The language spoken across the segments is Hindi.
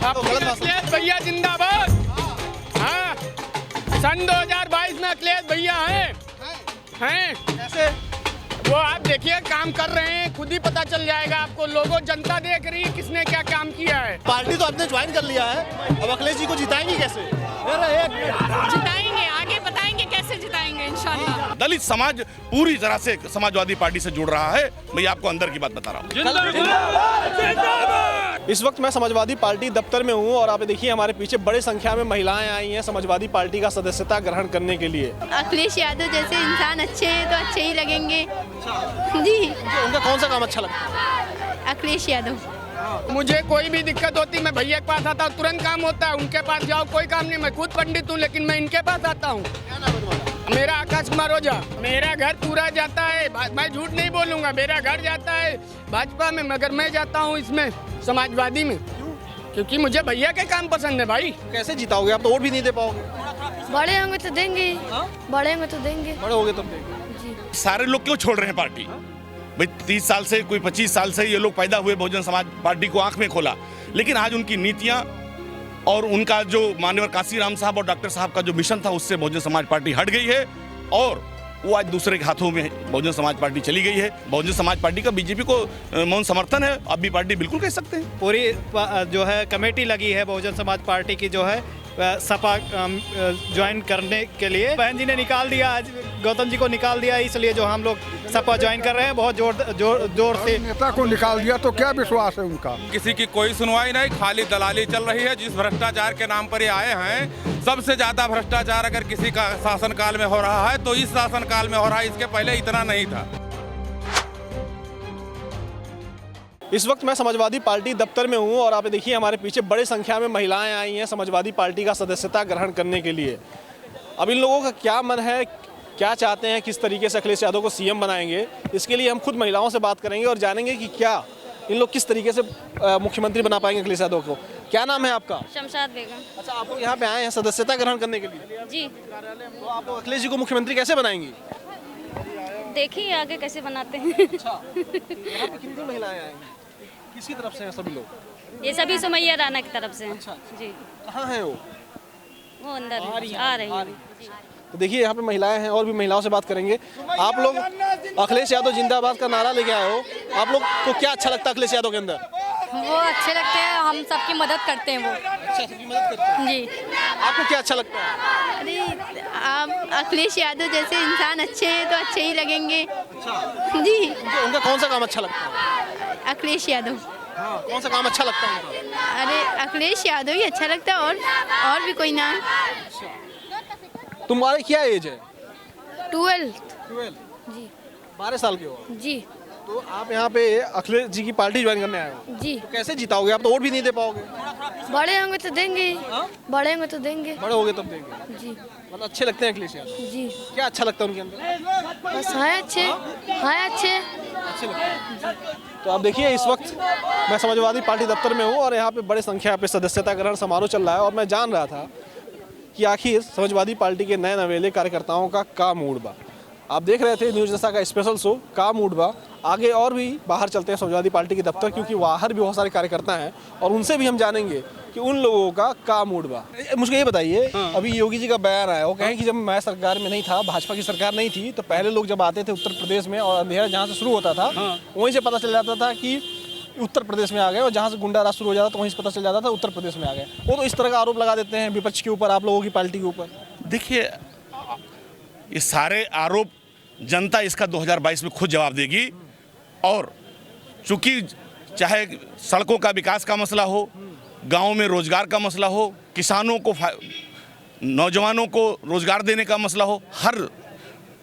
अखिलेश भैया जिंदाबाद। हाँ, सन 2022 में अखिलेश भैया हैं। कैसे? वो आप देखिए काम कर रहे हैं, खुद ही पता चल जाएगा आपको। लोगों जनता देख रही है किसने क्या काम किया है। पार्टी तो आपने ज्वाइन कर लिया है, अब अखिलेश जी को जिताएंगे कैसे? जिताएंगे, आगे बताएंगे कैसे जिताएंगे इंशाल्लाह। दलित समाज पूरी तरह से समाजवादी पार्टी से जुड़ रहा है। मैं आपको अंदर की बात बता रहा हूँ। इस वक्त मैं समाजवादी पार्टी दफ्तर में हूँ और आप देखिए हमारे पीछे बड़ी संख्या में महिलाएं आई हैं समाजवादी पार्टी का सदस्यता ग्रहण करने के लिए। अखिलेश यादव जैसे इंसान अच्छे हैं तो अच्छे ही लगेंगे जी। उनका कौन सा काम अच्छा लगता है? अखिलेश यादव। मुझे कोई भी दिक्कत होती मैं भैया के पास आता हूँ, तुरंत काम होता है। उनके पास जाओ कोई काम नहीं, मैं खुद पंडित हूँ लेकिन मैं इनके पास आता हूँ। मेरा आकाश कुमार ओझा। मेरा घर पूरा जाता है, मैं झूठ नहीं बोलूँगा, मेरा घर जाता है भाजपा में, मगर मैं जाता हूँ इसमें समाजवादी में, क्योंकि मुझे भैया के काम पसंद है। भाई कैसे जिताओगे? आप तो वोट भी नहीं दे पाओगे। बड़े होंगे तो देंगे, बड़े होंगे तो देंगे। बड़े होगे तब देंगे। सारे लोग क्यों छोड़ रहे हैं पार्टी? भाई 30 साल से, कोई 25 साल से ये लोग पैदा हुए, बहुजन समाज पार्टी को आंख में खोला, लेकिन आज उनकी नीतियां और उनका जो माननीय काशीराम साहब और डॉक्टर साहब का जो मिशन था उससे बहुजन समाज पार्टी हट गई है और वो आज दूसरे के हाथों में बहुजन समाज पार्टी चली गई है। बहुजन समाज पार्टी का बीजेपी को मौन समर्थन है, अब भी पार्टी बिल्कुल कह सकते हैं। पूरी जो है कमेटी लगी है बहुजन समाज पार्टी की जो है सपा ज्वाइन करने के लिए। बहन जी ने निकाल दिया, आज गौतम जी को निकाल दिया, इसलिए जो हम लोग सपा ज्वाइन कर रहे हैं बहुत जोर से। नेता को निकाल दिया तो क्या विश्वास है उनका? किसी की कोई सुनवाई नहीं, खाली दलाली चल रही है। जिस भ्रष्टाचार के नाम पर ये आए हैं, सबसे ज्यादा भ्रष्टाचार अगर किसी का शासनकाल में हो रहा है तो इस शासनकाल में हो रहा है, इसके पहले इतना नहीं था। इस वक्त मैं समाजवादी पार्टी दफ्तर में हूँ और आप देखिए हमारे पीछे बड़ी संख्या में महिलाएं आई हैं समाजवादी पार्टी का सदस्यता ग्रहण करने के लिए। अब इन लोगों का क्या मन है, क्या चाहते हैं, किस तरीके से अखिलेश यादव को सीएम बनाएंगे, इसके लिए हम खुद महिलाओं से बात करेंगे और जानेंगे कि क्या इन लोग किस तरीके से मुख्यमंत्री बना पाएंगे अखिलेश यादव को। क्या नाम है आपका? शमशाद बेगम। अच्छा, आप लोग यहाँ पे आए हैं सदस्यता ग्रहण करने के लिए जी। तो आप अखिलेश जी को मुख्यमंत्री कैसे बनाएंगी? देखिए आगे कैसे बनाते हैं। अच्छा, यहाँ पे कितनी महिलाएं आएंगी, किसकी तरफ से हैं सभी लोग? ये सभी सुमैया राणा की तरफ से हैं। अच्छा जी। कहाँ है वो अंदर आ रही है। तो देखिए यहाँ पे महिलाएं हैं और भी महिलाओं से बात करेंगे। आप लोग अखिलेश यादव जिंदाबाद का नारा लेके आए हो, आप लोग को क्या अच्छा लगता है अखिलेश यादव के अंदर? वो अच्छे लगते हैं, हम सबकी मदद करते हैं वो। अच्छा, सबकी मदद करते हैं जी। आपको क्या अच्छा लगता है? अरे आप अखिलेश यादव जैसे इंसान अच्छे हैं तो अच्छे ही लगेंगे जी। उनका कौन सा काम अच्छा लगता है? अखिलेश यादव। हाँ, कौन सा काम अच्छा लगता है उनका? अरे अखिलेश यादव ही अच्छा लगता है और भी कोई नाम। तुम्हारी क्या एज है? 12 जी। 12 साल के हो जी। तो आप यहाँ पे अखिलेश जी की पार्टी ज्वाइन करने आए हो, जी। तो कैसे जिताओगे? आप तो वोट भी नहीं दे पाओगे। बड़े होंगे तो देंगे, बड़े होंगे तो देंगे। बड़े होगे तब देंगे जी। मतलब अच्छे लगते हैं अखिलेश यादव? जी। क्या अच्छा लगता है उनके अंदर? बस है अच्छे, है अच्छे। अच्छे लगते हैं। तो आप देखिए इस वक्त मैं समाजवादी पार्टी दफ्तर में हूँ और यहाँ पे बड़ी संख्या पे सदस्यता ग्रहण समारोह चल रहा है और मैं जान रहा था कि आखिर समाजवादी पार्टी के नए नवेले कार्यकर्ताओं का मूड बा। आप देख रहे थे न्यूज़ जैसा का स्पेशल शो का मूड बा। आगे और भी बाहर चलते हैं समाजवादी पार्टी के दफ्तर, क्योंकि बाहर भी बहुत सारे कार्यकर्ता हैं और उनसे भी हम जानेंगे कि उन लोगों का मूड बा। मुझे ये बताइए, अभी योगी जी का बयान आया, वो कहें कि जब मैं सरकार में नहीं था, भाजपा की सरकार नहीं थी, तो पहले लोग जब आते थे उत्तर प्रदेश में और अंधेरा जहाँ से शुरू होता था वहीं से पता चल जाता था कि उत्तर प्रदेश में आ गए, और जहाँ से गुंडा राज शुरू हो जाता तो वहीं से पता चल जाता था उत्तर प्रदेश में आ गए। वो तो इस तरह का आरोप लगा देते हैं विपक्ष के ऊपर, आप लोगों की पार्टी के ऊपर। देखिए, ये सारे आरोप जनता इसका 2022 में खुद जवाब देगी। और चूंकि चाहे सड़कों का विकास का मसला हो, गांव में रोजगार का मसला हो, किसानों को, नौजवानों को रोजगार देने का मसला हो, हर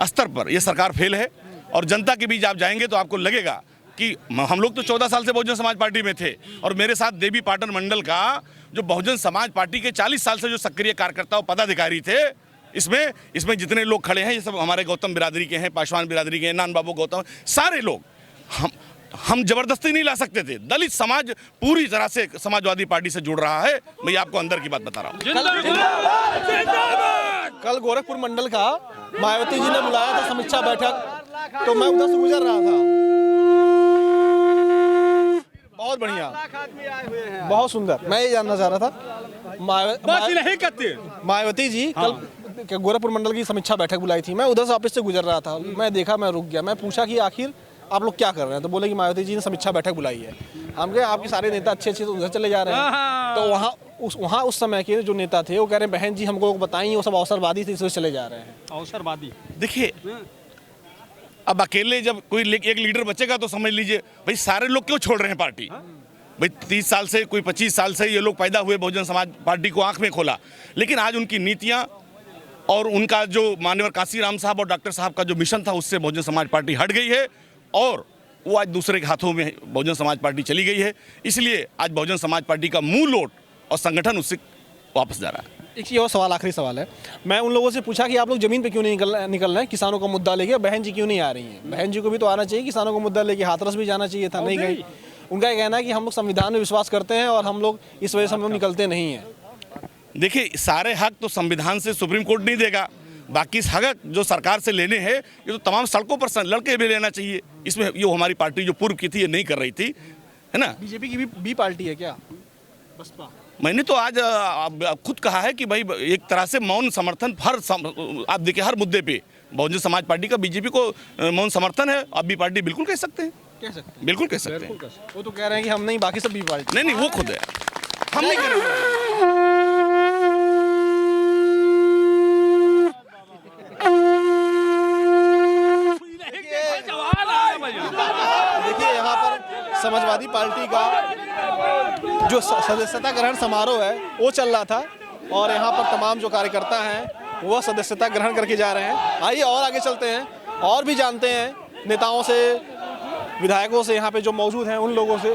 स्तर पर ये सरकार फेल है। और जनता के बीच आप जाएंगे तो आपको लगेगा कि हम लोग तो 14 साल से बहुजन समाज पार्टी में थे और मेरे साथ देवी पाटन मंडल का जो बहुजन समाज पार्टी के 40 साल से जो सक्रिय कार्यकर्ता और पदाधिकारी थे, इसमें जितने लोग खड़े हैं ये सब हमारे गौतम बिरादरी के हैं, पासवान बिरादरी के हैं, नान बाबू गौतम, सारे लोग। हम जबरदस्ती नहीं ला सकते थे। दलित समाज पूरी तरह से समाजवादी पार्टी से जुड़ रहा है। मैं आपको अंदर की बात बता रहा हूँ। कल गोरखपुर मंडल का मायावती जी ने बुलाया था समीक्षा बैठक, तो मैं उधर से गुजर रहा था। बहुत बढ़िया, बहुत सुंदर। मैं ये जानना चाह रहा था, मायावती जी कल गोरखपुर मंडल की समीक्षा बैठक बुलाई थी। मैं उधर से ऑफिस से गुजर रहा था, मैं देखा, मैं रुक गया, मैं पूछा कि आखिर आप लोग क्या कर रहे हैं, तो बोले कि मायावती जी ने समीक्षा बैठक बुलाई है। हम कहे आपके सारे नेता अच्छे अच्छे तो उधर चले जा रहे हैं, तो वहाँ उस समय के जो नेता थे वो कह रहे हैं बहन जी हमको बताएंगे, वो सब अवसरवादी थे इसलिए चले जा रहे हैं। अवसरवादी, देखिए अब अकेले जब कोई एक लीडर बचेगा तो समझ लीजिए भाई सारे लोग क्यों छोड़ रहे हैं पार्टी। भाई 30 साल से, कोई 25 साल से ये लोग पैदा हुए, बहुजन समाज पार्टी को आंख में खोला, लेकिन आज उनकी नीतियां और उनका जो मान्यवर काशीराम साहब और डॉक्टर साहब का जो मिशन था उससे बहुजन समाज पार्टी हट गई है और वो आज दूसरे के हाथों में बहुजन समाज पार्टी चली गई है। इसलिए आज बहुजन समाज पार्टी का मूल लोट और संगठन उससे वापस जा रहा है। एक और सवाल, आखिरी सवाल है, मैं उन लोगों से पूछा कि आप लोग जमीन पे क्यों नहीं निकल रहे हैं, किसानों का मुद्दा लेके, बहन जी क्यों नहीं आ रही हैं? बहन जी को भी तो आना चाहिए, किसानों का मुद्दा लेके हाथरस भी जाना चाहिए था, नहीं गई। उनका कहना है कि हम लोग संविधान में विश्वास करते हैं और हम लोग इस वजह से हम लोग निकलते नहीं हैं। देखिए सारे हक तो संविधान से सुप्रीम कोर्ट नहीं देगा, बाकी हक जो सरकार से लेने हैं ये तो तमाम सड़कों पर लड़के भी लेना चाहिए। इसमें ये हमारी पार्टी जो पूर्व की थी ये नहीं कर रही थी, है ना। बीजेपी की भी पार्टी है क्या, बसपा? मैंने तो आज खुद कहा है कि भाई एक तरह से मौन समर्थन आप देखिए हर मुद्दे पे बहुजन समाज पार्टी का बीजेपी को मौन समर्थन है। आप भी पार्टी बिल्कुल कह सकते हैं, बिल्कुल कह सकते हैं। वो तो कह रहे हैं कि हम नहीं, बाकी सब भी पार्टी। नहीं वो खुद है, हम नहीं कह रहे। देखिए यहाँ पर समाजवादी पार्टी का जो सदस्यता ग्रहण समारोह है वो चल रहा था और यहाँ पर तमाम जो कार्यकर्ता हैं वो सदस्यता ग्रहण करके जा रहे हैं। आइए और आगे चलते हैं और भी जानते हैं नेताओं से, विधायकों से, यहाँ पे जो मौजूद हैं उन लोगों से।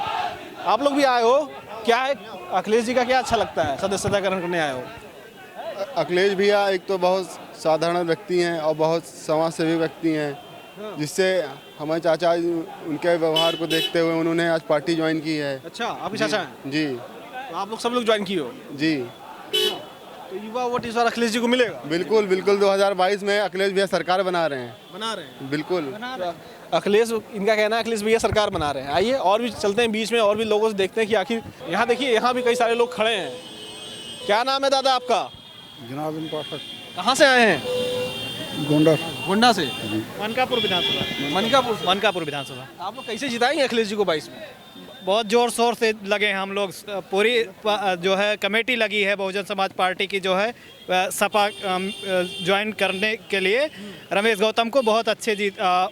आप लोग भी आए हो, क्या है अखिलेश जी का क्या अच्छा लगता है, सदस्यता ग्रहण करने आए हो? अखिलेश भैया एक तो बहुत साधारण व्यक्ति हैं और बहुत समाज सेवी व्यक्ति हैं, जिससे हमारे चाचा उनके व्यवहार को देखते हुए उन्होंने आज पार्टी ज्वाइन की है। अच्छा, आपके चाचा हैं? जी, तो आप लोग सब लोग ज्वाइन किए हो? जी। तो युवा वोट इस बार अखिलेश जी को मिलेगा? बिल्कुल बिल्कुल, 2022 में अखिलेश भैया सरकार बना रहे हैं। बिल्कुल अखिलेश, इनका कहना है अखिलेश भैया सरकार बना रहे हैं। आइए और भी चलते हैं बीच में, और भी लोगों से देखते हैं कि आखिर यहाँ देखिए यहाँ भी कई सारे लोग खड़े हैं। क्या नाम है दादा आपका? जनार्दन पाठक। कहाँ से आए हैं? गोंडा से। मनकापुर विधानसभा। मनकापुर विधानसभा। आप लोग कैसे जिताएंगे अखिलेश जी को 22 में? बहुत जोर शोर से लगे हैं हम लोग, पूरी जो है कमेटी लगी है बहुजन समाज पार्टी की जो है सपा ज्वाइन करने के लिए। रमेश गौतम को बहुत अच्छे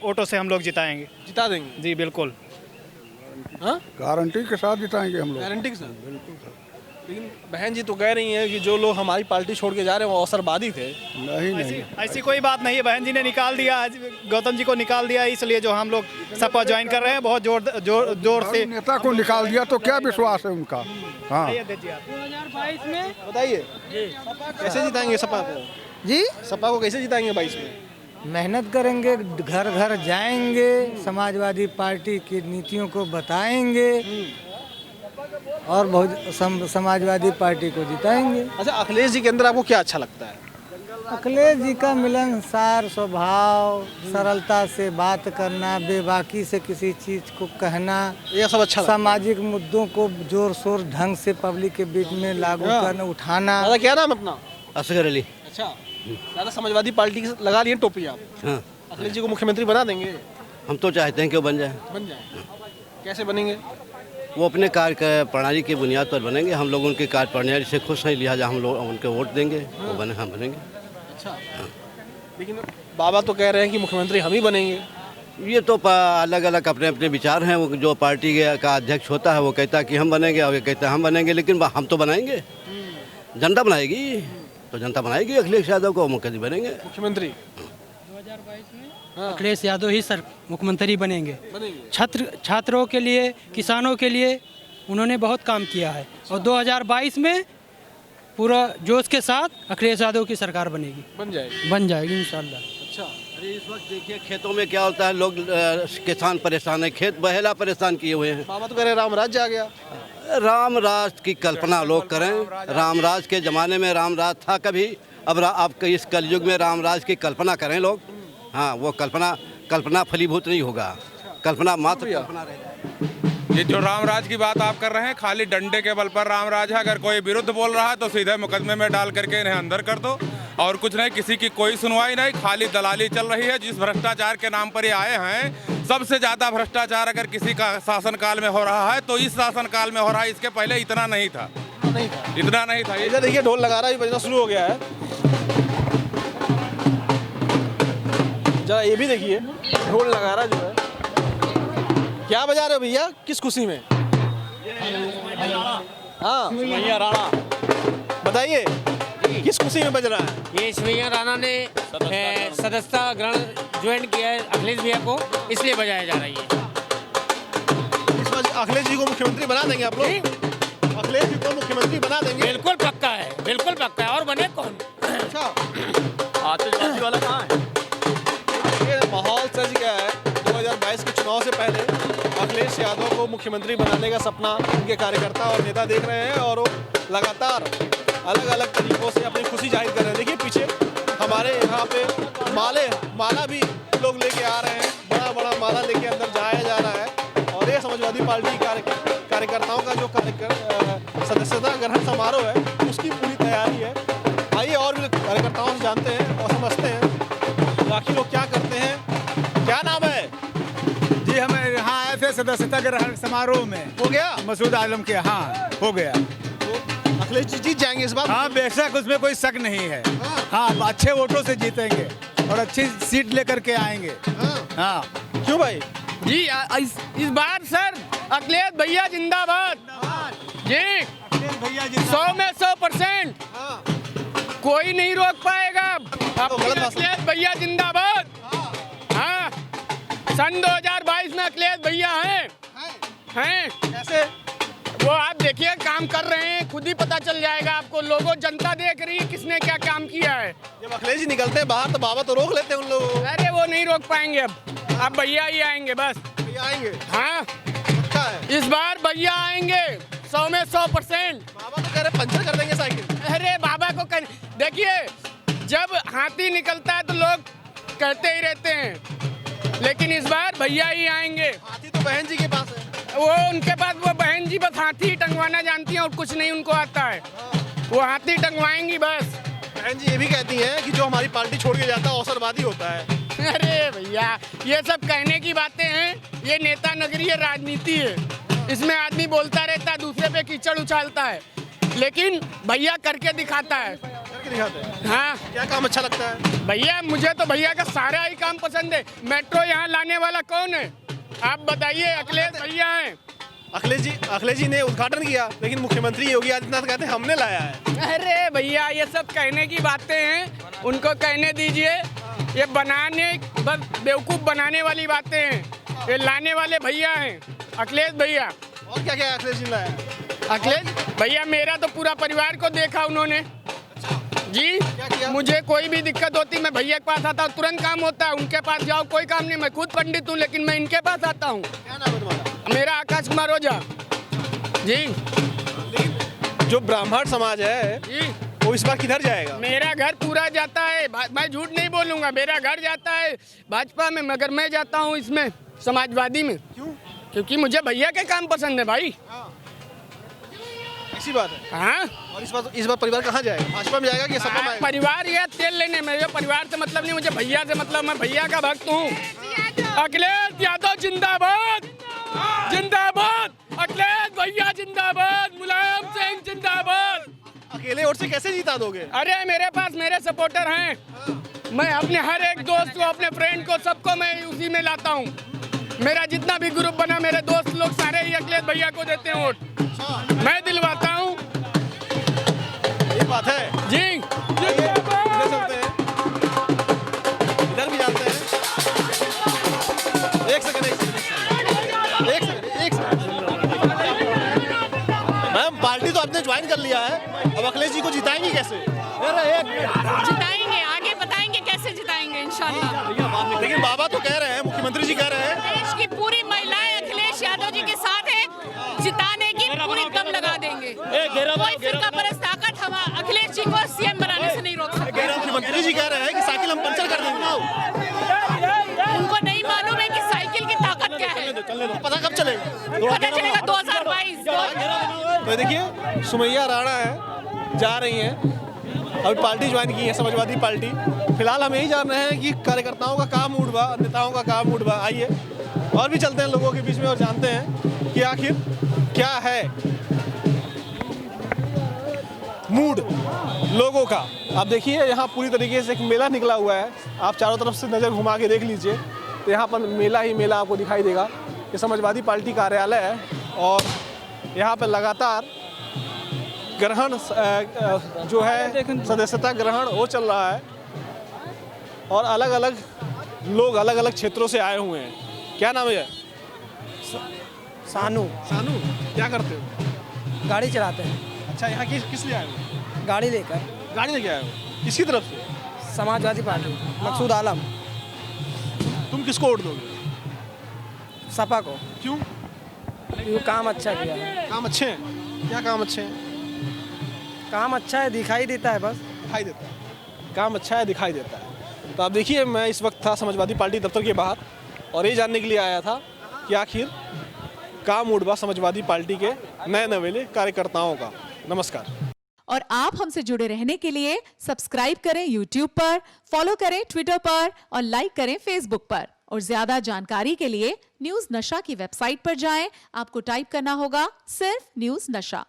वोटों से हम लोग जिताएंगे। जिता देंगे? जी बिल्कुल, गारंटी के साथ जिताएंगे हम लोग। गारंटी के साथ? बिल्कुल। लेकिन बहन जी तो कह रही हैं कि जो लोग हमारी पार्टी छोड़ के जा रहे हैं वो अवसरवादी थे। नहीं, ऐसी कोई बात नहीं है। बहन जी ने निकाल दिया, आज गौतम जी को निकाल दिया, इसलिए जो हम लोग सपा ज्वाइन कर रहे हैं। बहुत जोर से नेता को निकाल दिया तो क्या विश्वास है उनका। हाँ 2022 में बताइए कैसे जिताएंगे सपा को? जी, सपा को कैसे जिताएंगे 22 में? मेहनत करेंगे, घर घर जाएंगे, समाजवादी पार्टी की नीतियों को बताएंगे और बहुत समाजवादी पार्टी को जिताएंगे। अच्छा, अखिलेश जी के अंदर आपको क्या अच्छा लगता है? अखिलेश जी का मिलनसार स्वभाव, सरलता से बात करना, बेबाकी से किसी चीज को कहना, ये सब अच्छा लगता है। सामाजिक मुद्दों को जोर शोर ढंग से पब्लिक के बीच में लागू करना, उठाना। दादा क्या नाम अपना? असगर अली। अच्छा दादा, समाजवादी पार्टी की लगा लिए टोपी आप। हाँ। अखिलेश जी को मुख्यमंत्री बना देंगे? हम तो चाहते हैं कि वो बन जाए। कैसे बनेंगे? वो अपने कार्य प्रणाली की बुनियाद पर बनेंगे। हम लोग उनके कार्य प्रणाली से खुश हैं, लिहाजा हम लोग उनके वोट देंगे। वो बने, हम बनेंगे। अच्छा, लेकिन बाबा तो कह रहे हैं कि मुख्यमंत्री हम ही बनेंगे। ये तो अलग अलग अपने अपने विचार हैं। वो जो पार्टी का अध्यक्ष होता है वो कहता है कि हम बनेंगे और ये कहता है हम बनेंगे, लेकिन हम तो बनाएंगे, जनता बनाएगी। तो जनता बनाएगी अखिलेश यादव को मुख्यमंत्री बनेंगे। मुख्यमंत्री 2022 में अखिलेश यादव ही सर मुख्यमंत्री बनेंगे। छात्रों के लिए, किसानों के लिए उन्होंने बहुत काम किया है और 2022 में पूरा जोश के साथ अखिलेश यादव की सरकार बनेगी। बन जाएगी इंशाल्लाह। अच्छा, अरे इस वक्त देखिए खेतों में क्या होता है, लोग किसान परेशान है, खेत बहेला परेशान किए हुए हैं। बाबा तो कह रहे राम राज्य आ गया। राम राज की कल्पना लोग करें। राम राज के ज़माने में राम राज था कभी, अब इस कलयुग में राम राज की कल्पना करें लोग। हाँ, वो कल्पना फलीभूत नहीं होगा, कल्पना मात्र कल्पना रह जाए। ये जो रामराज की बात आप कर रहे हैं, खाली डंडे के बल पर रामराज है। अगर कोई विरुद्ध बोल रहा है तो सीधे मुकदमे में डाल करके इन्हें अंदर कर दो, और कुछ नहीं। किसी की कोई सुनवाई नहीं, खाली दलाली चल रही है। जिस भ्रष्टाचार के नाम पर ये आए हैं, सबसे ज़्यादा भ्रष्टाचार अगर किसी का शासनकाल में हो रहा है तो इस शासनकाल में हो रहा है। इसके पहले इतना नहीं था, इतना नहीं था। इधर देखिए ढोल लगा रहा है, बजना शुरू हो गया है। जरा ये भी देखिए, ढोल लगा रहा जो है। क्या बजा रहे हो भैया, किस खुशी में? हाँ सुमैया राणा, बताइए किस खुशी में बज रहा है? ये सुमैया राणा ने सदस्यता ग्रहण ज्वाइन किया है अखिलेश भैया को, इसलिए बजाया जा रही है। इस बार अखिलेश जी को मुख्यमंत्री बना देंगे आप लोग? अखिलेश जी को मुख्यमंत्री बना देंगे? बिल्कुल पक्का है, बिल्कुल पक्का है। और बने कौन? अच्छा, आतिशबाजी वाला कहाँ है? ये माहौल सज गया है। 2022 के चुनाव से पहले अखिलेश यादव को मुख्यमंत्री बनाने का सपना उनके कार्यकर्ता और नेता देख रहे हैं, और वो लगातार अलग अलग तरीकों से अपनी खुशी जाहिर कर रहे हैं। देखिए पीछे हमारे यहाँ पे माला भी लोग लेके आ रहे हैं, बड़ा बड़ा माला लेके अंदर जाया जा रहा है। और ये समाजवादी पार्टी कार्यकर्ताओं का जो सदस्यता ग्रहण समारोह है, उसकी पूरी तैयारी है। आइए और भी कार्यकर्ताओं से जानते हैं और समझते हैं बाकी लोग क्या करते हैं। क्या नाम है जी? हम यहाँ आए थे सदस्यता ग्रहण समारोह में। हो गया मसूद आलम के? हाँ हो गया। अखिलेश जी जीत जाएंगे इस बार? हाँ बेशक, उसमें कोई शक नहीं है। हाँ अच्छे वोटों से जीतेंगे और अच्छी सीट लेकर के आएंगे। हाँ क्यों भाई? जी इस बार सर अखिलेश भैया जिंदाबाद जी, 100 में 100%। कोई नहीं रोक पाएगा। अखिलेश भैया जिंदाबाद। हाँ, सन 2022 में अखिलेश भैया हैं। कैसे? वो आप देखिए काम कर रहे हैं, खुद ही पता चल जाएगा आपको। लोगों जनता देख रही है किसने क्या काम किया है। जब अखिलेश जी निकलते हैं बाहर तो बाबा तो रोक लेते हैं उन लोगों। अरे वो नहीं रोक पाएंगे, अब भैया ही आएंगे बस। भैया आएंगे? हाँ अच्छा है, इस बार भैया आएंगे 100 में 100%। बाबा तो कह रहे पंचर कर देंगे साइकिल। अरे बाबा को देखिए, जब हाथी निकलता है तो लोग कहते ही रहते हैं, लेकिन इस बार भैया ही आएंगे। हाथी तो बहन जी के पास है। वो उनके पास वो बहन जी बस हाथी टंगवाना जानती हैं और कुछ नहीं उनको आता है। वो हाथी टंगवाएंगी बस। बहन जी ये भी कहती हैं कि जो हमारी पार्टी छोड़ के जाता है अवसरवादी होता है। अरे भैया ये सब कहने की बातें हैं, ये नेता नगरीय राजनीति है। इसमें आदमी बोलता रहता है, दूसरे पे कीचड़ उछालता है, लेकिन भैया करके दिखाता है। करके दिखाते हैं? हाँ। क्या काम अच्छा लगता है? भैया मुझे तो भैया का सारा ही काम पसंद है। मेट्रो यहाँ लाने वाला कौन है आप बताइए? अखिलेश भैया हैं। अखिलेश जी ने उद्घाटन किया, लेकिन मुख्यमंत्री योगी आदित्यनाथ कहते हैं हमने लाया है। अरे भैया ये सब कहने की बातें हैं, उनको कहने दीजिए। ये बनाने बस बेवकूफ़ बनाने वाली बातें हैं। ये लाने वाले भैया हैं, अखिलेश भैया। और क्या क्या अखिलेश जी लाया? अखिलेश भैया मेरा तो पूरा परिवार को देखा उन्होंने जी। मुझे कोई भी दिक्कत होती मैं भैया के पास आता हूँ, तुरंत काम होता है। उनके पास जाओ कोई काम नहीं, मैं खुद पंडित हूँ लेकिन मैं इनके पास आता हूँ। क्या नाम है तुम्हारा? मेरा आकाश कुमार ओझा जी। जो ब्राह्मण समाज है जी वो इस बार किधर जाएगा? मेरा घर पूरा जाता है, मैं झूठ नहीं बोलूँगा, मेरा घर जाता है भाजपा में, मगर मैं जाता हूँ इसमें समाजवादी में। क्यों? क्योंकि मुझे भैया के काम पसंद है भाई। ऐसी बात है। हाँ। और इस बार परिवार कहाँ जाएगा? भाजपा में जाएगा कि सपा में आएगा? परिवार या तेल लेने, मेरे परिवार से मतलब नहीं, मुझे भैया से मतलब। मैं भैया का भक्त हूँ। अखिलेश यादव जिंदाबाद, जिंदाबाद। अखिलेश भैया जिंदाबाद, मुलायम सिंह जिंदाबाद। अकेले वोट से कैसे जीता दोगे? अरे मेरे पास मेरे सपोर्टर हैं। मैं अपने हर एक दोस्त को, अपने फ्रेंड को, सबको मैं उसी में लाता हूँ। मेरा जितना भी ग्रुप बना, मेरे दोस्त लोग सारे ही अखिलेश भैया को देते हैं वोट। मैं दिलवाता हूँ। ये बात है जी। इधर चलते हैं, इधर भी जाते हैं। एक सेकंड मैम, पार्टी तो आपने ज्वाइन कर लिया है, अब अखिलेश जी को जिताएंगे कैसे? जिताएंगे, आगे बताएंगे कैसे जिताएंगे इंशाल्लाह। लेकिन बाबा तो कह रहे हैं, मुख्यमंत्री जी कह रहे हैं देश की पूरी महिलाएं अखिलेश यादव जी के साथ है, जिताने की पूरी दम लगा देंगे। कोई फिरका परस्त ताकत हम अखिलेश जी को सीएम बनाने से नहीं रोक सकते। मुख्यमंत्री जी कह रहे हैं कि साइकिल हम पंचर कर देंगे। उनको नहीं मालूम है कि साइकिल की ताकत क्या है। पता कब चलेगा? पता चलेगा 2022। तो देखिए सुमैया राणा है, जा रही हैं, अभी पार्टी ज्वाइन की है समाजवादी पार्टी। फिलहाल हम यही जान रहे हैं कि कार्यकर्ताओं का काम मूड बा, नेताओं का काम मूड बा। आइए और भी चलते हैं लोगों के बीच में और जानते हैं कि आखिर क्या है मूड लोगों का। आप देखिए यहाँ पूरी तरीके से एक मेला निकला हुआ है, आप चारों तरफ से नज़र घुमा के देख लीजिए तो यहाँ पर मेला ही मेला आपको दिखाई देगा। ये समाजवादी पार्टी कार्यालय है और यहाँ पर लगातार ग्रहण जो है सदस्यता ग्रहण वो चल रहा है और अलग अलग लोग अलग अलग क्षेत्रों से आए हुए हैं। क्या नाम है? सानू। सानू, क्या करते हो? गाड़ी चलाते हैं। अच्छा, यहाँ किस लिए आए हो? गाड़ी लेकर। गाड़ी लेके आए हो? किसकी तरफ से? समाजवादी पार्टी, मकसूद आलम। तुम किसको वोट दोगे? सपा को। क्यों? काम अच्छा किया है। काम अच्छे हैं? क्या काम अच्छे हैं? काम अच्छा है, दिखाई देता है, बस दिखाई देता है। काम अच्छा है, दिखाई देता है। तो आप देखिए मैं इस वक्त था समाजवादी पार्टी दफ्तर के बाहर और ये जानने के लिए आया था कि आखिर काम मूड बा समाजवादी पार्टी के नए नवेले कार्यकर्ताओं का। नमस्कार। और आप हमसे जुड़े रहने के लिए सब्सक्राइब करें YouTube पर, फॉलो करें Twitter पर और लाइक करें Facebook पर। और ज्यादा जानकारी के लिए न्यूज़ नशा की वेबसाइट पर जाएं। आपको टाइप करना होगा सिर्फ न्यूज़ नशा।